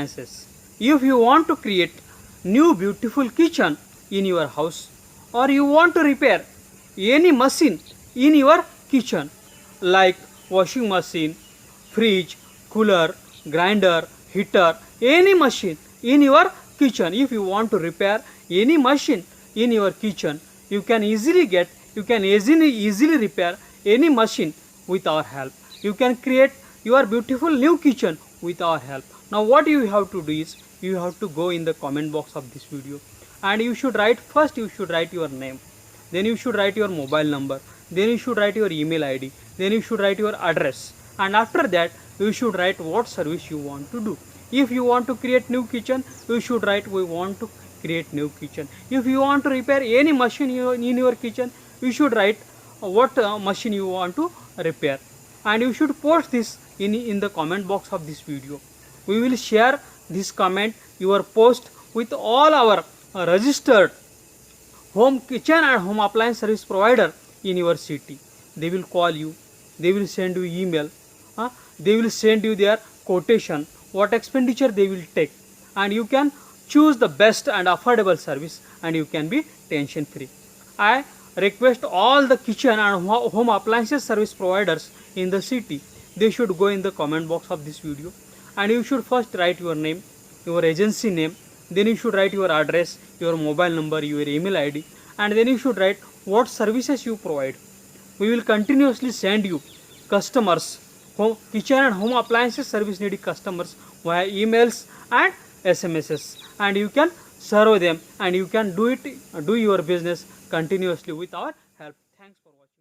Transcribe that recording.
appliances. If you want to create new beautiful kitchen in your house, or you want to repair any machine in your kitchen like washing machine, fridge, cooler, grinder, heater, any machine in your kitchen, if you want to repair any machine in your kitchen, you can easily repair any machine with our help. You can create your beautiful new kitchen with our help. Now what you have to do is, you have to go in the comment box of this video, and you should write your name, then you should write your mobile number, then you should write your email id, then you should write your address, and after that you should write what service you want to do. If you want to create new kitchen, you should write we want to create new kitchen. If you want to repair any machine in your kitchen, you should write what machine you want to repair, and you should post this in the comment box of this video. We will share this comment, your post, with all our registered home kitchen and home appliance service provider in your city. They will call you, they will send you email, they will send you their quotation, what expenditure they will take, and you can choose the best and affordable service, and you can be tension free. I request all the kitchen and home appliances service providers in the city, they should go in the comment box of this video, and you should first write your name, your agency name, then you should write your address, your mobile number, your email id, and then you should write what services you provide. We will continuously send you customers, kitchen and home appliances service needy customers via emails and SMSs, and you can serve them, and you can do your business continuously with our help. Thanks for watching.